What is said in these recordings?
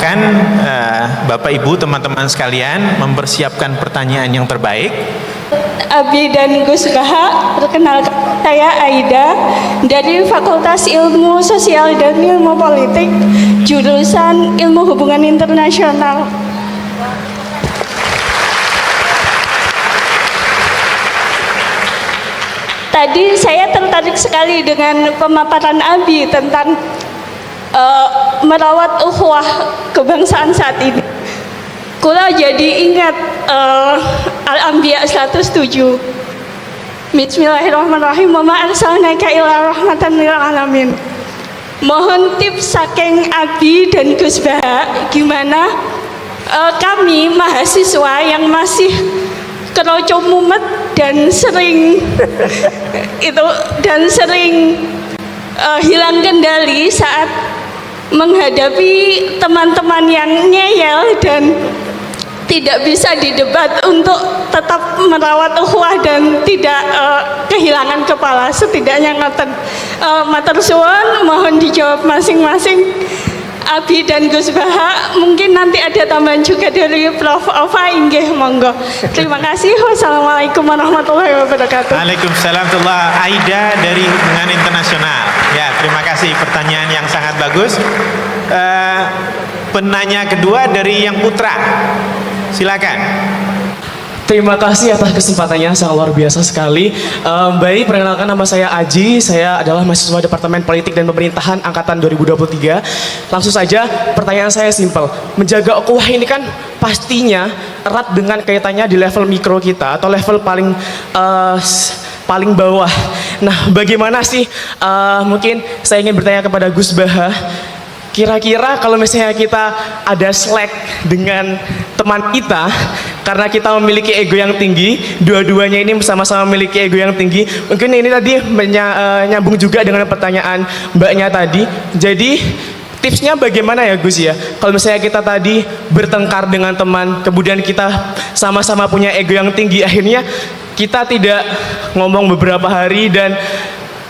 silakan Bapak Ibu teman-teman sekalian mempersiapkan pertanyaan yang terbaik. Abi dan Gus Baha, perkenalkan saya Aida dari Fakultas Ilmu Sosial dan Ilmu Politik, jurusan Ilmu Hubungan Internasional. Tadi saya tertarik sekali dengan pemaparan Abi tentang merawat ukhuwah kebangsaan saat ini. Kula jadi ingat Al-Anbiya 107. Bismillahirrahmanirrahim. Wa ma arsalnaka illa rahmatan lil alamin. Mohon tips saking Abi dan Gus Baha, gimana kami mahasiswa yang masih keroco mumet dan sering hilang kendali saat menghadapi teman-teman yang ngeyel dan tidak bisa didebat untuk tetap merawat ukhuwah dan tidak kehilangan kepala. Setidaknya matur suwun, mohon dijawab masing-masing Abi dan Gus Baha. Mungkin nanti ada tambahan juga dari Prof. Ova, inggih monggo. Terima kasih. Wassalamualaikum warahmatullahi wabarakatuh. Waalaikumsalam warahmatullahi. Aida dari Hubungan Internasional. Ya, terima kasih, pertanyaan yang sangat bagus. Penanya kedua dari Yang Putra. Silakan. Terima kasih atas kesempatannya, sangat luar biasa sekali. Baik, perkenalkan nama saya Aji, saya adalah mahasiswa Departemen Politik dan Pemerintahan Angkatan 2023. Langsung saja, pertanyaan saya simpel. Menjaga ukhuwah ini kan pastinya erat dengan kaitannya di level mikro kita atau level paling bawah. Nah, bagaimana sih, mungkin saya ingin bertanya kepada Gus Baha, kira-kira kalau misalnya kita ada slack dengan teman kita karena kita memiliki ego yang tinggi, dua-duanya ini sama-sama memiliki ego yang tinggi, mungkin ini tadi nyambung juga dengan pertanyaan mbaknya tadi. Jadi tipsnya bagaimana ya Gus ya, kalau misalnya kita tadi bertengkar dengan teman, kemudian kita sama-sama punya ego yang tinggi, akhirnya kita tidak ngomong beberapa hari, dan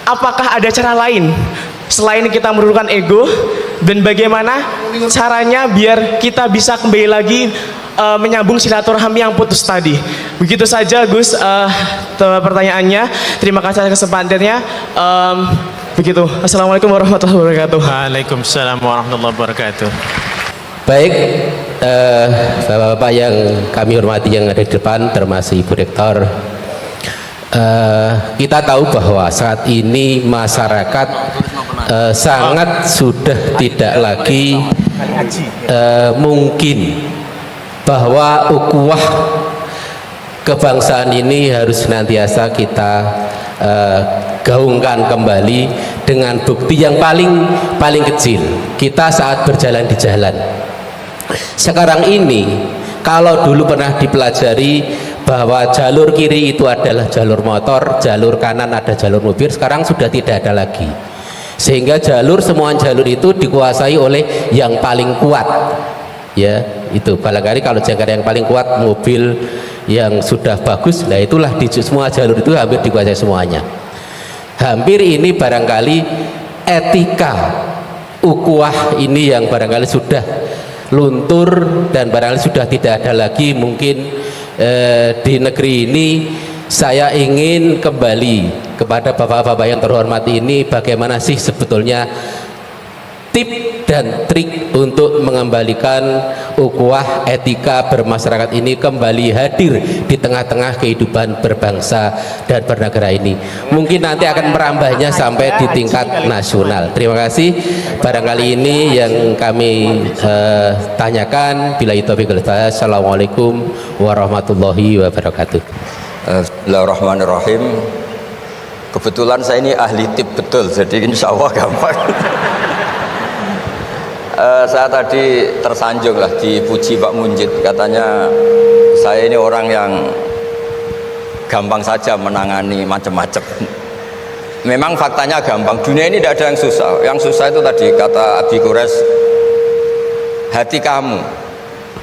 apakah ada cara lain selain kita menurunkan ego, dan bagaimana caranya biar kita bisa kembali lagi menyambung silaturahmi yang putus tadi. Begitu saja Gus pertanyaannya. Terima kasih atas kesempatannya. Begitu. Assalamualaikum warahmatullahi wabarakatuh. Waalaikumsalam warahmatullahi wabarakatuh. Baik, Bapak-bapak yang kami hormati yang ada di depan, termasuk Ibu Rektor. Kita tahu bahwa saat ini masyarakat sangat sudah tidak lagi mungkin bahwa ukhuwah kebangsaan ini harus senantiasa kita gaungkan kembali dengan bukti yang paling kecil, kita saat berjalan di jalan. Sekarang ini, kalau dulu pernah dipelajari bahwa jalur kiri itu adalah jalur motor, jalur kanan ada jalur mobil, sekarang sudah tidak ada lagi. Sehingga semua jalur itu dikuasai oleh yang paling kuat. Ya, itu barangkali kalau jangkar yang paling kuat mobil yang sudah bagus, nah itulah di semua jalur itu hampir dikuasai semuanya. Hampir ini barangkali etika ukhuwah ini yang barangkali sudah luntur dan barangkali sudah tidak ada lagi mungkin di negeri ini. Saya ingin kembali kepada bapak-bapak yang terhormat ini, bagaimana sih sebetulnya tip dan trik untuk mengembalikan ukhuwah etika bermasyarakat ini kembali hadir di tengah-tengah kehidupan berbangsa dan bernegara ini. Mungkin nanti akan merambahnya sampai di tingkat nasional. Terima kasih. Barangkali ini yang kami tanyakan. Billahi taufiq wal hidayah. Assalamualaikum warahmatullahi wabarakatuh. Bismillahirrahmanirrahim. Kebetulan saya ini ahli tip betul, jadi insya Allah gampang. Saya tadi tersanjung lah dipuji Pak Munjid, katanya saya ini orang yang gampang saja menangani macam-macam. Memang faktanya gampang, dunia ini tidak ada yang susah. Yang susah itu tadi kata Abi Quraisy, hati kamu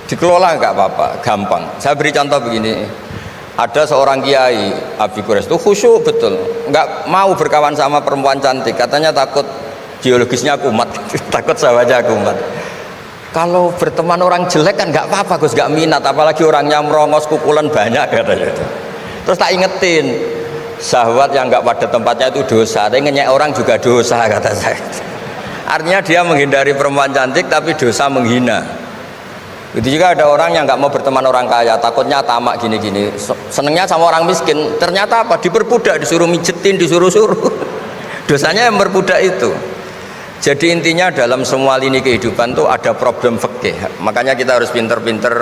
dikelola nggak apa-apa, gampang. Saya beri contoh begini, ada seorang kiai Abi Quraisy itu khusyuk betul, nggak mau berkawan sama perempuan cantik, katanya takut biologisnya kumat, takut sawahnya kumat. Kalau berteman orang jelek kan nggak apa-apa Gus, nggak minat, apalagi orangnya merongos kukulan banyak katanya. Terus tak ingetin, syahwat yang nggak pada tempatnya itu dosa, tapi ngenyek orang juga dosa kata saya. Artinya dia menghindari perempuan cantik tapi dosa menghina. Itu juga ada orang yang nggak mau berteman orang kaya, takutnya tamak gini-gini, senengnya sama orang miskin. Ternyata apa? Diperbudak, disuruh mijetin, disuruh-suruh. Dosanya yang berbudak itu. Jadi intinya dalam semua lini kehidupan tuh ada problem fikih. Makanya kita harus pinter-pinter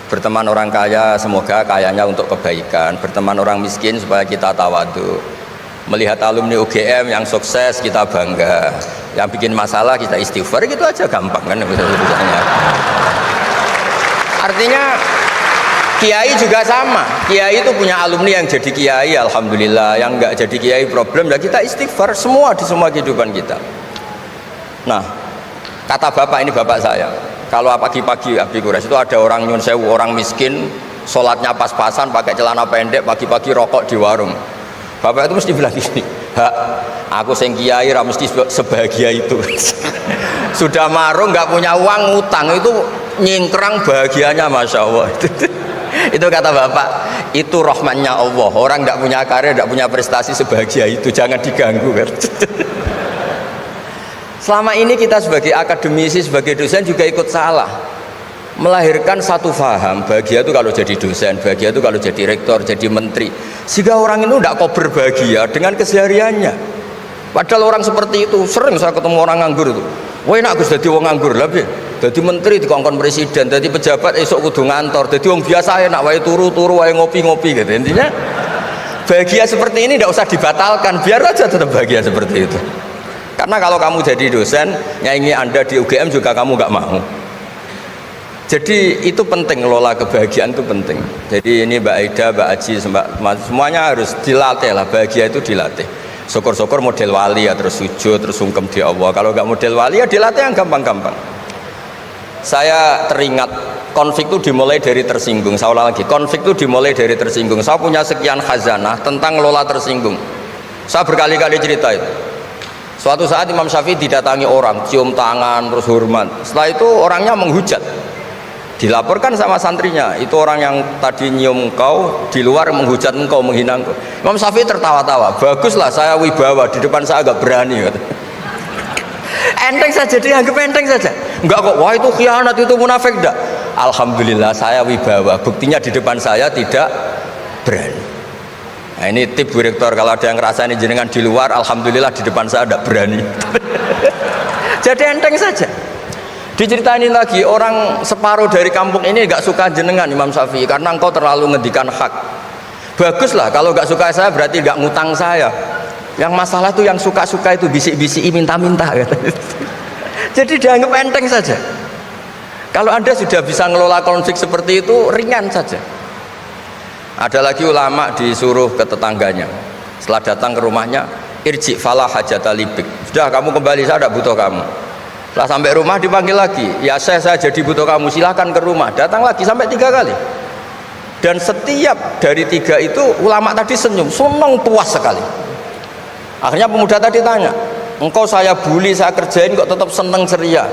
berteman orang kaya, semoga kayanya untuk kebaikan. Berteman orang miskin supaya kita tawadu. Melihat alumni UGM yang sukses kita bangga. Yang bikin masalah kita istighfar, gitu aja gampang kan bisa-bisanya. Artinya kiai juga sama. Kiai itu punya alumni yang jadi kiai, alhamdulillah. Yang enggak jadi kiai problem, ya kita istighfar semua di semua kehidupan kita. Nah, kata bapak, ini bapak saya, kalau pagi-pagi Abi Quraisy itu ada orang nyun sewu, orang miskin, sholatnya pas-pasan, pakai celana pendek, pagi-pagi rokok di warung. Bapak itu mesti bilang gini, "Hak, aku sing kiai ra mesti sebahagia itu." Sudah marung, nggak punya uang, ngutang, itu nyingkrang bahagianya, masya Allah. Itu kata bapak, itu rahmatnya Allah. Orang nggak punya karya, nggak punya prestasi sebahagia itu, jangan diganggu kan. Selama ini kita sebagai akademisi, sebagai dosen juga ikut salah, melahirkan satu faham, bahagia itu kalau jadi dosen, bahagia itu kalau jadi rektor, jadi menteri, sehingga orang itu tidak kok berbahagia dengan kesehariannya. Padahal orang seperti itu, sering saya ketemu orang nganggur itu, wah enak Gus jadi wong nganggur lah, jadi menteri dikongkon presiden, jadi pejabat esok kudu ngantor, jadi wong biasa enak, wae turu-turu, wae ngopi-ngopi gitu. Intinya bahagia seperti ini tidak usah dibatalkan, biar aja tetap bahagia seperti itu. Karena kalau kamu jadi dosen, nyanyi Anda di UGM juga kamu nggak mau. Jadi itu penting, ngelola kebahagiaan itu penting. Jadi ini Mbak Aida, Mbak Aji, semuanya harus dilatih lah, bahagia itu dilatih. Syukur-syukur model wali ya, terus sujud, terus sungkem di Allah. Kalau nggak model wali ya dilatih yang gampang-gampang. Saya teringat konflik itu dimulai dari tersinggung. Saya ulang lagi, konflik itu dimulai dari tersinggung. Saya punya sekian khazanah tentang ngelola tersinggung. Saya berkali-kali cerita itu. Suatu saat Imam Syafi'i didatangi orang, cium tangan, terus hormat. Setelah itu orangnya menghujat. Dilaporkan sama santrinya, itu orang yang tadi nyium engkau, di luar menghujat engkau, menghina engkau. Imam Syafi'i tertawa-tawa, baguslah saya wibawa, di depan saya agak berani. Enteng saja, dianggap enteng saja. Enggak kok, wah itu khianat, itu munafik, enggak. Alhamdulillah saya wibawa, buktinya di depan saya tidak berani. Nah ini tip Bu Rektor, kalau ada yang ngerasain jenengan di luar, alhamdulillah di depan saya tidak berani. Jadi enteng saja. Diceritain lagi, orang separuh dari kampung ini nggak suka jenengan Imam Syafi'i karena engkau terlalu ngedikan hak. Baguslah, kalau nggak suka saya berarti nggak ngutang saya. Yang masalah tuh yang suka-suka itu bisik-bisik minta-minta. Jadi dianggap enteng saja. Kalau Anda sudah bisa ngelola konflik seperti itu, ringan saja. Ada lagi ulama disuruh ke tetangganya, setelah datang ke rumahnya, irji falah hajata libik, sudah kamu kembali, saya tidak butuh kamu. Setelah sampai rumah dipanggil lagi, ya saya jadi butuh kamu, silahkan ke rumah. Datang lagi sampai 3 kali. Dan setiap dari 3 itu ulama tadi senyum, senang, puas sekali. Akhirnya pemuda tadi tanya, engkau saya bully, saya kerjain kok tetap senang ceria.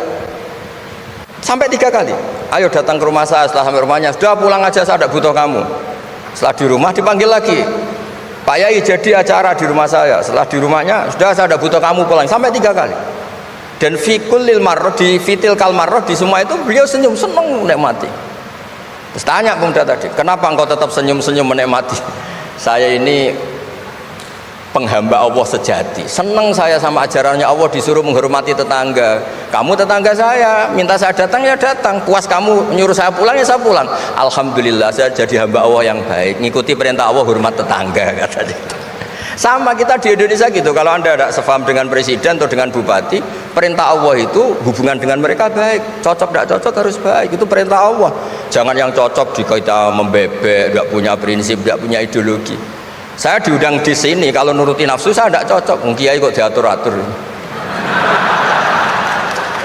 Sampai 3 kali, ayo datang ke rumah saya. Setelah sampai rumahnya, sudah pulang aja, saya tidak butuh kamu. Setelah di rumah dipanggil lagi, Pak Yai jadi acara di rumah saya. Setelah di rumahnya, sudah saya tidak butuh kamu, pulang. Sampai 3 kali. Dan fikul lil marroh, di fitil kal marroh, di semua itu beliau senyum, senang menikmati. Terus tanya pemuda tadi, kenapa engkau tetap senyum-senyum menikmati? Saya ini penghamba Allah sejati, senang saya sama ajarannya Allah, disuruh menghormati tetangga. Kamu tetangga saya, minta saya datang ya datang, puas kamu nyuruh saya pulang ya saya pulang. Alhamdulillah saya jadi hamba Allah yang baik, ngikuti perintah Allah, hormat tetangga, katanya. Sama kita di Indonesia gitu, kalau Anda tidak sefaham dengan presiden atau dengan bupati, perintah Allah itu hubungan dengan mereka baik, cocok tidak cocok harus baik, itu perintah Allah. Jangan yang cocok jika kita membebek, tidak punya prinsip, tidak punya ideologi. Saya diundang di sini, kalau nuruti nafsu saya tidak cocok, kiai kok diatur-atur.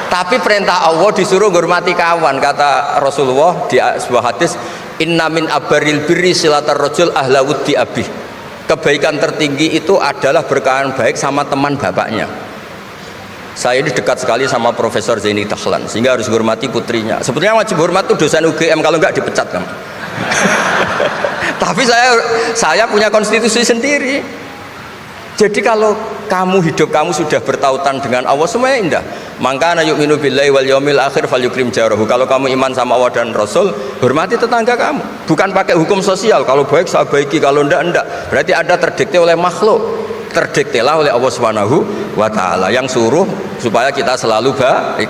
Tapi perintah Allah disuruh menghormati kawan, kata Rasulullah di sebuah hadis, inna min abaril birri silatar rajul ahla wuddi abih. Kebaikan tertinggi itu adalah berkawan baik sama teman bapaknya. Saya ini dekat sekali sama Profesor Zaini Dahlan, sehingga harus hormati putrinya. Sebetulnya wajib hormat tuh dosen UGM, kalau nggak dipecat kan. Tapi saya punya konstitusi sendiri. Jadi kalau hidup kamu sudah bertautan dengan Allah, semuanya indah. Maka yu'minu billahi wal yaumil akhir falyukrim jarahu. Kalau kamu iman sama Allah dan Rasul, hormati tetangga kamu. Bukan pakai hukum sosial, kalau baik saya baiki, kalau enggak. Berarti Anda terdikte oleh makhluk. Terdiktelah oleh Allah Subhanahu wa taala yang suruh supaya kita selalu baik.